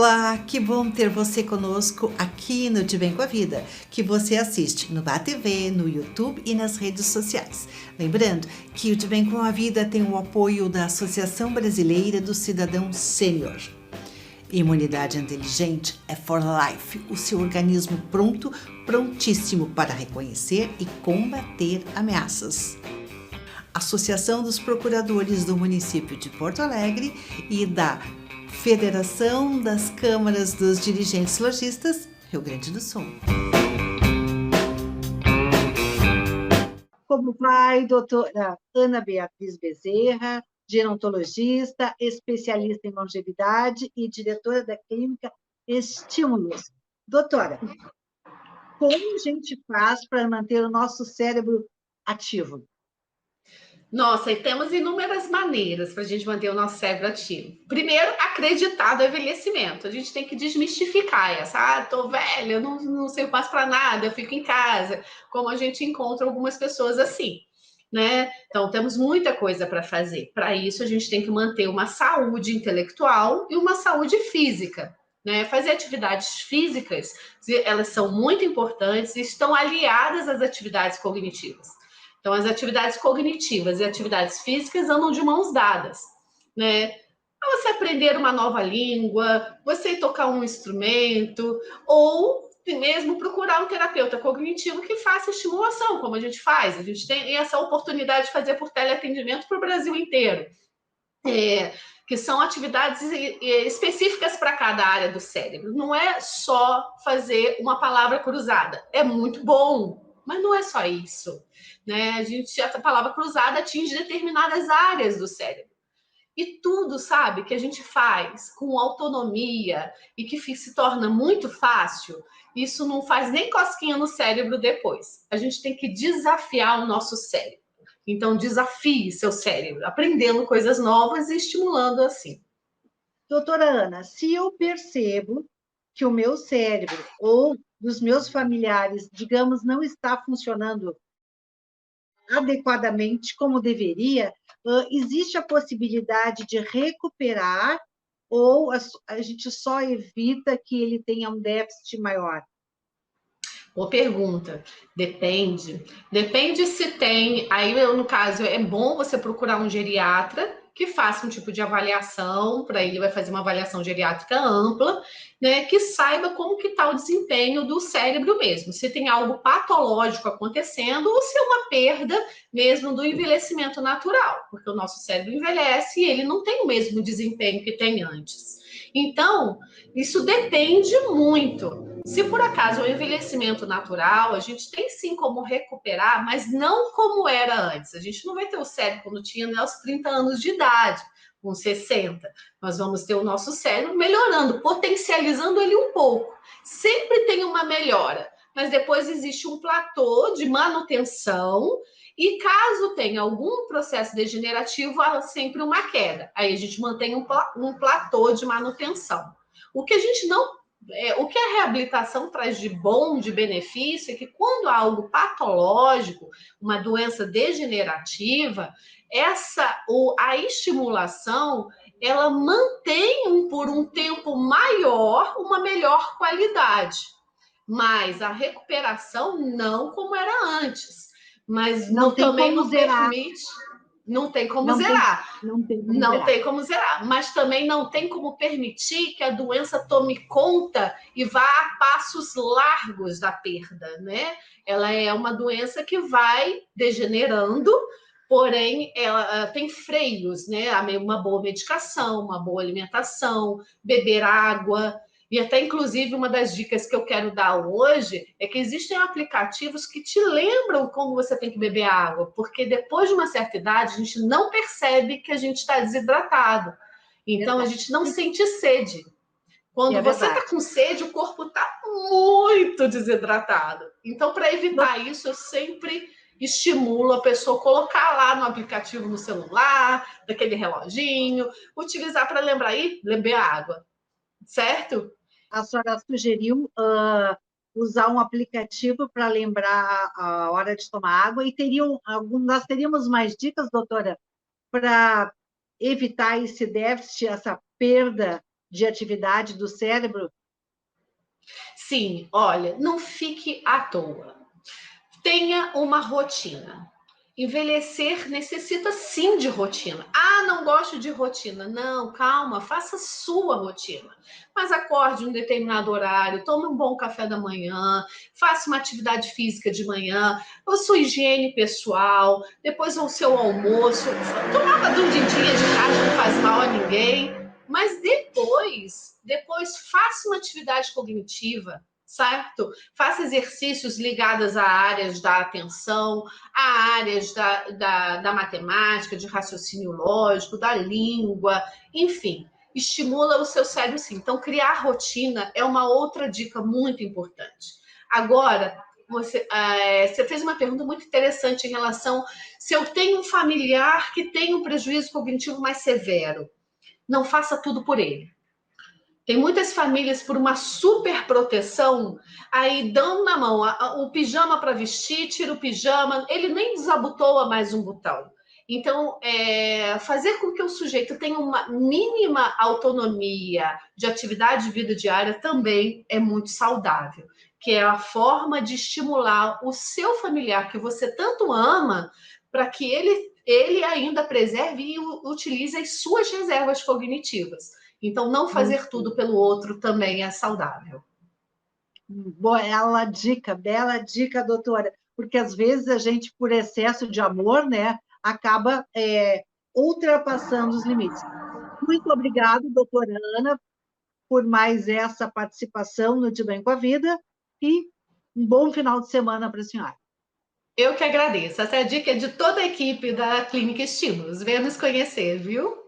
Olá, que bom ter você conosco aqui no De Bem com a Vida, que você assiste no Bá TV, no YouTube e nas redes sociais. Lembrando que o De Bem com a Vida tem o apoio da Associação Brasileira do Cidadão Sênior. Imunidade inteligente é for life, o seu organismo prontíssimo para reconhecer e combater ameaças. Associação dos Procuradores do Município de Porto Alegre e da Federação das Câmaras dos Dirigentes Lojistas, Rio Grande do Sul. Como vai, doutora Ana Beatriz Bezerra, gerontologista, especialista em longevidade e diretora da clínica Estímulos. Doutora, como a gente faz para manter o nosso cérebro ativo? Nossa, e temos inúmeras maneiras para a gente manter o nosso cérebro ativo. Primeiro, acreditar no envelhecimento. A gente tem que desmistificar essa, tô velha, eu não sei mais para nada, eu fico em casa. Como a gente encontra algumas pessoas assim, né? Então, temos muita coisa para fazer. Para isso, a gente tem que manter uma saúde intelectual e uma saúde física. Né? Fazer atividades físicas, elas são muito importantes e estão aliadas às atividades cognitivas. Então, as atividades cognitivas e atividades físicas andam de mãos dadas, né? Para você aprender uma nova língua, você tocar um instrumento, ou mesmo procurar um terapeuta cognitivo que faça estimulação, como a gente faz. A gente tem essa oportunidade de fazer por teleatendimento para o Brasil inteiro. Que são atividades específicas para cada área do cérebro. Não é só fazer uma palavra cruzada. É muito bom, mas não é só isso. Né? A palavra cruzada atinge determinadas áreas do cérebro. E tudo, sabe, que a gente faz com autonomia e que se torna muito fácil, isso não faz nem cosquinha no cérebro depois. A gente tem que desafiar o nosso cérebro. Então, desafie seu cérebro, aprendendo coisas novas e estimulando assim. Doutora Ana, se eu percebo que o meu cérebro ou dos meus familiares, digamos, não está funcionando adequadamente como deveria, existe a possibilidade de recuperar ou a gente só evita que ele tenha um déficit maior? Boa pergunta. Depende. Depende se tem. Aí, no caso, é bom você procurar um geriatra que faça um tipo de avaliação, para ele vai fazer uma avaliação geriátrica ampla, né, que saiba como que está o desempenho do cérebro mesmo, se tem algo patológico acontecendo ou se é uma perda mesmo do envelhecimento natural, porque o nosso cérebro envelhece e ele não tem o mesmo desempenho que tem antes. Então, isso depende muito. Se por acaso é um envelhecimento natural, a gente tem sim como recuperar, mas não como era antes. A gente não vai ter o cérebro quando tinha, né, aos 30 anos de idade, com 60. Nós vamos ter o nosso cérebro melhorando, potencializando ele um pouco. Sempre tem uma melhora, mas depois existe um platô de manutenção e caso tenha algum processo degenerativo, há sempre uma queda. Aí a gente mantém um platô de manutenção. O que a gente não o que a reabilitação traz de bom, de benefício, é que quando há algo patológico, uma doença degenerativa, a estimulação, ela mantém por um tempo maior uma melhor qualidade. Mas a recuperação não como era antes. Mas também não permite... Não tem como zerar. Não tem como zerar. Mas também não tem como permitir que a doença tome conta e vá a passos largos da perda, né? Ela é uma doença que vai degenerando, porém ela tem freios, né? Uma boa medicação, uma boa alimentação, beber água. E até, inclusive, uma das dicas que eu quero dar hoje é que existem aplicativos que te lembram como você tem que beber água, porque depois de uma certa idade, a gente não percebe que a gente está desidratado. Então, a gente não sente sede. Quando você está com sede, o corpo está muito desidratado. Então, para evitar isso, eu sempre estimulo a pessoa a colocar lá no aplicativo no celular, daquele reloginho, utilizar para lembrar aí, beber água. Certo? A senhora sugeriu usar um aplicativo para lembrar a hora de tomar água, e nós teríamos mais dicas, doutora, para evitar esse déficit, essa perda de atividade do cérebro? Sim, olha, não fique à toa. Tenha uma rotina. Envelhecer necessita sim de rotina. Ah, não gosto de rotina. Não, calma, faça sua rotina. Mas acorde em um determinado horário, tome um bom café da manhã, faça uma atividade física de manhã, a sua higiene pessoal, depois o seu almoço. Tomar uma dormidinha de tarde não faz mal a ninguém, mas depois faça uma atividade cognitiva, certo? Faça exercícios ligados a áreas da atenção, a áreas da matemática, de raciocínio lógico, da língua, enfim, estimula o seu cérebro sim. Então, criar rotina é uma outra dica muito importante. Agora, você fez uma pergunta muito interessante em relação se eu tenho um familiar que tem um prejuízo cognitivo mais severo, não faça tudo por ele. Tem muitas famílias, por uma super proteção, aí dão na mão o pijama para vestir, tira o pijama, ele nem desabotoa mais um botão. Então, fazer com que o sujeito tenha uma mínima autonomia de atividade de vida diária também é muito saudável, que é a forma de estimular o seu familiar, que você tanto ama, para que ele ainda preserve e utilize as suas reservas cognitivas. Então, não fazer tudo pelo outro também é saudável. Bela dica, doutora, porque às vezes a gente, por excesso de amor, né, acaba ultrapassando os limites. Muito obrigada, doutora Ana, por mais essa participação no De Bem com a Vida e um bom final de semana para a senhora. Eu que agradeço. Essa dica é de toda a equipe da Clínica Estímulos. Venha nos conhecer, viu?